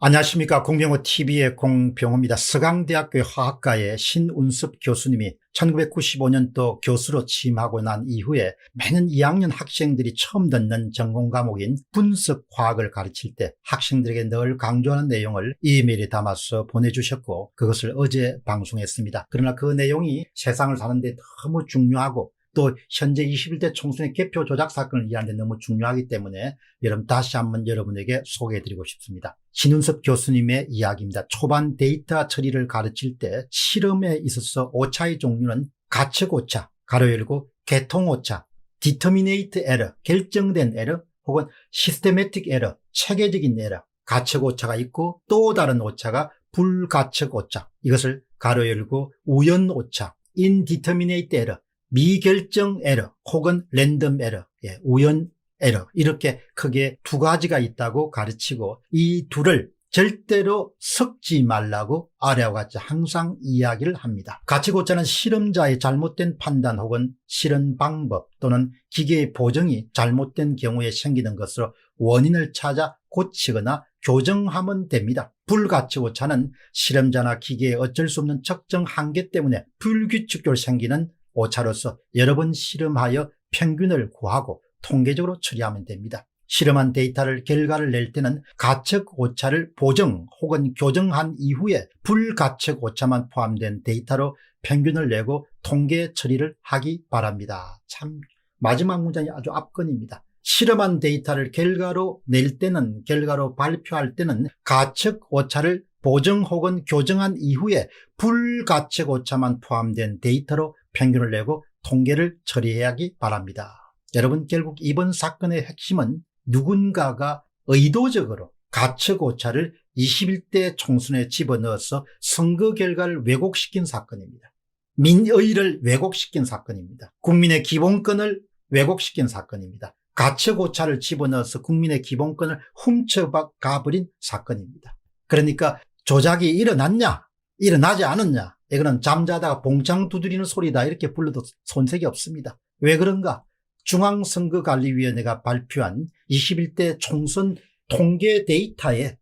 안녕하십니까. 공병호TV의 공병호입니다. 서강대학교 화학과의 신운섭 교수님이 1995년도 교수로 취임하고 난 이후에 매년 2학년 학생들이 처음 듣는 전공 과목인 분석화학을 가르칠 때 학생들에게 늘 강조하는 내용을 이메일에 담아서 보내주셨고, 그것을 어제 방송했습니다. 그러나 그 내용이 세상을 사는데 너무 중요하고, 또 현재 21대 총선의 개표 조작 사건을 이해하는 데 너무 중요하기 때문에 여러분 다시 한번 여러분에게 소개해드리고 싶습니다. 신운섭 교수님의 이야기입니다. 초반 데이터 처리를 가르칠 때 실험에 있어서 오차의 종류는 가측오차, 가로 열고 계통오차, determinate error, 결정된 에러, 혹은 systematic error, 체계적인 에러, 가측오차가 있고, 또 다른 오차가 불가측오차, 이것을 가로 열고 우연오차, indeterminate error, 미결정 에러 혹은 랜덤 에러, 우연 에러, 이렇게 크게 두 가지가 있다고 가르치고, 이 둘을 절대로 섞지 말라고 아래와 같이 항상 이야기를 합니다. 가측오차는 실험자의 잘못된 판단 혹은 실험 방법 또는 기계의 보정이 잘못된 경우에 생기는 것으로 원인을 찾아 고치거나 교정하면 됩니다. 불가측오차는 실험자나 기계의 어쩔 수 없는 측정 한계 때문에 불규칙적으로 생기는 오차로서 여러 번 실험하여 평균을 구하고 통계적으로 처리하면 됩니다. 실험한 데이터를 결과를 낼 때는 가측 오차를 보정 혹은 교정한 이후에 불가측 오차만 포함된 데이터로 평균을 내고 통계 처리를 하기 바랍니다. 참 마지막 문장이 아주 압권입니다. 실험한 데이터를 결과로 낼 때는, 결과로 발표할 때는 가측 오차를 보정 혹은 교정한 이후에 불가측 오차만 포함된 데이터로 평균을 내고 통계를 처리해야 하기 바랍니다. 여러분, 결국 이번 사건의 핵심은 누군가가 의도적으로 가측 오차를 21대 총선에 집어넣어서 선거 결과를 왜곡시킨 사건입니다. 민의를 왜곡시킨 사건입니다. 국민의 기본권을 왜곡시킨 사건입니다. 가측 오차를 집어넣어서 국민의 기본권을 훔쳐가버린 사건입니다. 그러니까 조작이 일어났냐, 일어나지 않았냐, 이거는 잠자다가 봉창 두드리는 소리다 이렇게 불러도 손색이 없습니다. 왜 그런가? 중앙선거관리위원회가 발표한 21대 총선 통계 데이터에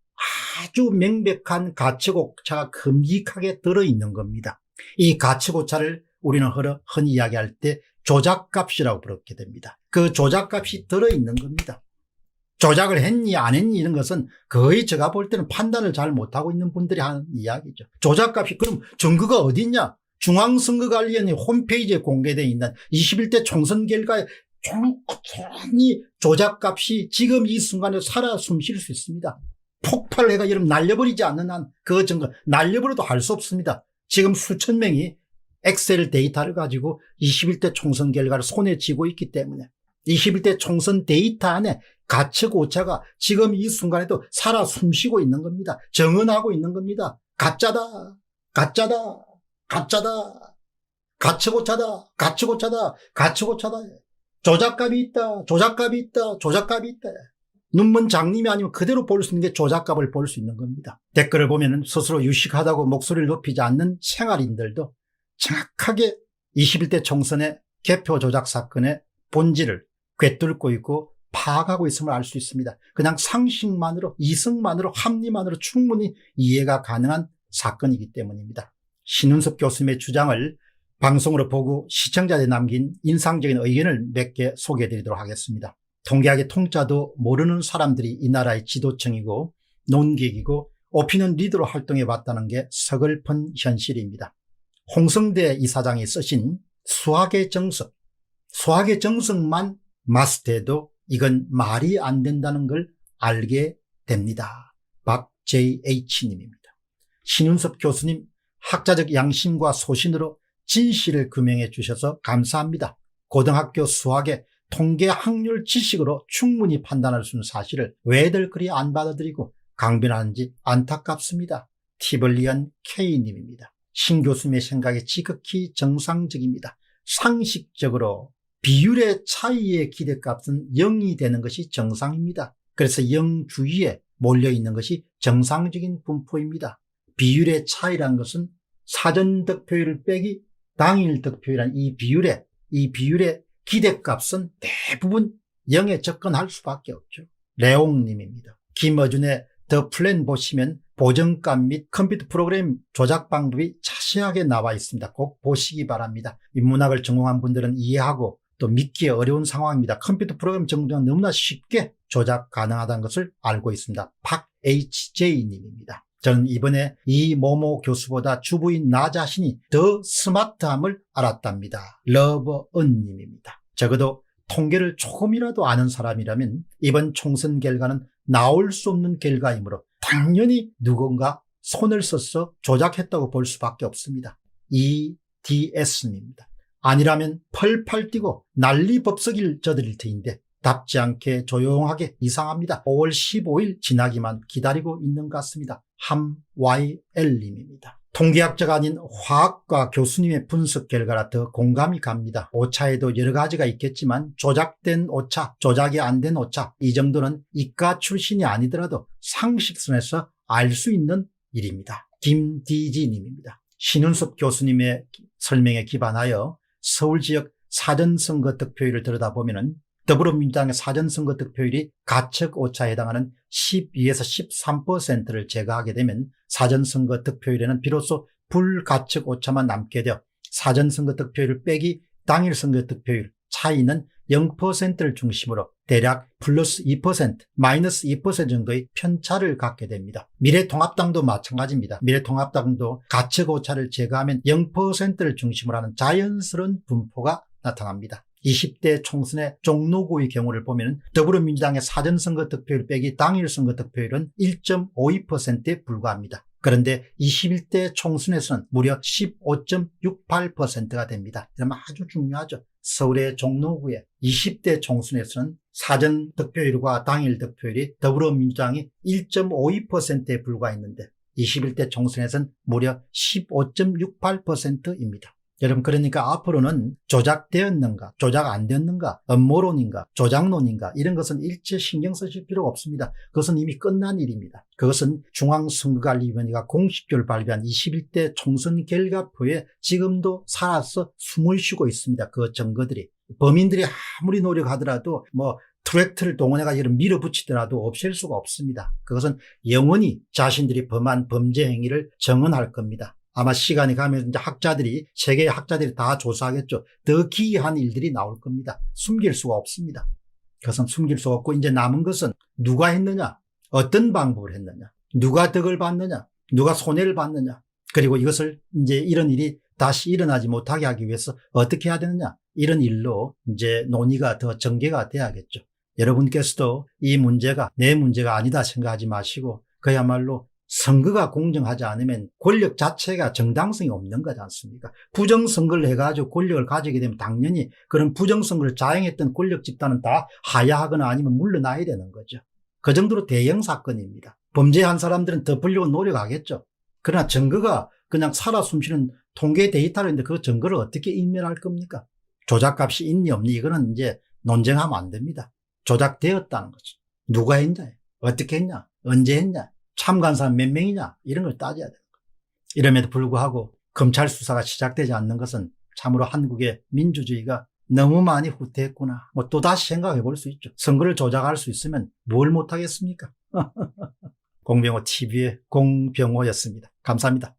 아주 명백한 가측오차가 큼직하게 들어있는 겁니다. 이 가측오차를 우리는 흔히 이야기할 때 조작값이라고 부르게 됩니다. 그 조작값이 들어있는 겁니다. 조작을 했니 안 했니 이런 것은 거의 제가 볼 때는 판단을 잘 못하고 있는 분들이 하는 이야기죠. 조작값이 그럼 증거가 어디 있냐? 중앙선거관리위원회 홈페이지에 공개되어 있는 21대 총선 결과에 촌히 조작값이 지금 이 순간에 살아 숨쉴 수 있습니다. 폭발해가 여러분 날려버리지 않는 한 그 증거 날려버려도 할 수 없습니다. 지금 수천 명이 엑셀 데이터를 가지고 21대 총선 결과를 손에 쥐고 있기 때문에 21대 총선 데이터 안에 가측 오차가 지금 이 순간에도 살아 숨쉬고 있는 겁니다. 정언하고 있는 겁니다. 가짜다, 가짜다, 가짜다, 가측 오차다, 가측 오차다, 가측 오차다. 조작값이 있다, 조작값이 있다, 조작값이 있다. 눈먼 장님이 아니면 그대로 볼 수 있는 게 조작값을 볼 수 있는 겁니다. 댓글을 보면 스스로 유식하다고 목소리를 높이지 않는 생활인들도 정확하게 21대 총선의 개표 조작 사건의 본질을 꿰뚫고 있고 파악하고 있음을 알 수 있습니다. 그냥 상식만으로, 이성만으로, 합리만으로 충분히 이해가 가능한 사건이기 때문입니다. 신운섭 교수님의 주장을 방송으로 보고 시청자들이 남긴 인상적인 의견을 몇 개 소개해 드리도록 하겠습니다. 통계학의 통짜도 모르는 사람들이 이 나라의 지도층이고 논객이고 오피니언 리더로 활동해 왔다는 게 서글픈 현실입니다. 홍성대 이사장이 쓰신 수학의 정석, 수학의 정석만 마스터해도 이건 말이 안 된다는 걸 알게 됩니다. 박JH님입니다. 신운섭 교수님, 학자적 양심과 소신으로 진실을 규명해 주셔서 감사합니다. 고등학교 수학의 통계 확률 지식으로 충분히 판단할 수 있는 사실을 왜들 그리 안 받아들이고 강변하는지 안타깝습니다. 티벌리안 K님입니다. 신 교수님의 생각이 지극히 정상적입니다. 상식적으로 비율의 차이의 기대값은 0이 되는 것이 정상입니다. 그래서 0 주위에 몰려있는 것이 정상적인 분포입니다. 비율의 차이란 것은 사전 득표율을 빼기 당일 득표율이란 이 비율의 기대값은 대부분 0에 접근할 수밖에 없죠. 레옹님입니다. 김어준의 더 플랜 보시면 보정값 및 컴퓨터 프로그램 조작 방법이 자세하게 나와 있습니다. 꼭 보시기 바랍니다. 인문학을 전공한 분들은 이해하고 또 믿기 어려운 상황입니다. 컴퓨터 프로그램 정도는 너무나 쉽게 조작 가능하다는 것을 알고 있습니다. 박HJ님입니다. 저는 이번에 이 모모 교수보다 주부인 나 자신이 더 스마트함을 알았답니다. 러버은님입니다. 적어도 통계를 조금이라도 아는 사람이라면 이번 총선 결과는 나올 수 없는 결과이므로 당연히 누군가 손을 써서 조작했다고 볼 수밖에 없습니다. EDS입니다. 아니라면 펄펄 뛰고 난리 법석일 저들일 터인데 답지 않게 조용하게 이상합니다. 5월 15일 지나기만 기다리고 있는 것 같습니다. 함YL님입니다. 통계학자가 아닌 화학과 교수님의 분석 결과라 더 공감이 갑니다. 오차에도 여러 가지가 있겠지만 조작된 오차, 조작이 안 된 오차, 이 정도는 이과 출신이 아니더라도 상식선에서 알 수 있는 일입니다. 김디지님입니다. 신윤섭 교수님의 설명에 기반하여 서울 지역 사전선거 득표율을 들여다보면 더불어민주당의 사전선거 득표율이 가측 오차에 해당하는 12에서 13%를 제거하게 되면 사전선거 득표율에는 비로소 불가측 오차만 남게 되어 사전선거 득표율 빼기 당일 선거 득표율 차이는 0%를 중심으로 대략 플러스 2%, 마이너스 2% 정도의 편차를 갖게 됩니다. 미래통합당도 마찬가지입니다. 미래통합당도 가측 오차를 제거하면 0%를 중심으로 하는 자연스러운 분포가 나타납니다. 20대 총선의 종로구의 경우를 보면 더불어민주당의 사전선거 득표율 빼기 당일 선거 득표율은 1.52%에 불과합니다. 그런데 21대 총선에서는 무려 15.68%가 됩니다. 이러면 아주 중요하죠. 서울의 종로구의 20대 총선에서는 사전 득표율과 당일 득표율이 더불어민주당이 1.52%에 불과했는데 21대 총선에서는 무려 15.68%입니다. 여러분, 그러니까 앞으로는 조작되었는가, 조작 안 되었는가, 음모론인가, 조작론인가 이런 것은 일체 신경 쓰실 필요가 없습니다. 그것은 이미 끝난 일입니다. 그것은 중앙선거관리위원회가 공식적으로 발표한 21대 총선 결과표에 지금도 살아서 숨을 쉬고 있습니다. 그 증거들이. 범인들이 아무리 노력하더라도 트랙터를 동원해가 이런 밀어붙이더라도 없앨 수가 없습니다. 그것은 영원히 자신들이 범한 범죄 행위를 정언할 겁니다. 아마 시간이 가면 이제 세계의 학자들이 다 조사하겠죠. 더 기이한 일들이 나올 겁니다. 숨길 수가 없습니다. 그것은 숨길 수가 없고 이제 남은 것은 누가 했느냐, 어떤 방법을 했느냐, 누가 덕을 받느냐, 누가 손해를 받느냐, 그리고 이것을 이제 이런 일이 다시 일어나지 못하게 하기 위해서 어떻게 해야 되느냐, 이런 일로 이제 논의가 더 전개가 돼야겠죠. 여러분께서도 이 문제가 내 문제가 아니다 생각하지 마시고 그야말로 선거가 공정하지 않으면 권력 자체가 정당성이 없는 거지 않습니까? 부정선거를 해가지고 권력을 가지게 되면 당연히 그런 부정선거를 자행했던 권력 집단은 다 하야하거나 아니면 물러나야 되는 거죠. 그 정도로 대형 사건입니다. 범죄한 사람들은 덮으려고 노력하겠죠. 그러나 증거가 그냥 살아 숨쉬는 통계 데이터로 있는데 그 증거를 어떻게 인멸할 겁니까? 조작값이 있니 없니 이거는 이제 논쟁하면 안 됩니다. 조작되었다는 거죠. 누가 했냐, 어떻게 했냐, 언제 했냐, 참가한 사람 몇 명이냐 이런 걸 따져야 되는 거예요. 이럼에도 불구하고 검찰 수사가 시작되지 않는 것은 참으로 한국의 민주주의가 너무 많이 후퇴했구나. 또다시 생각해 볼 수 있죠. 선거를 조작할 수 있으면 뭘 못하겠습니까? 공병호 TV의 공병호였습니다. 감사합니다.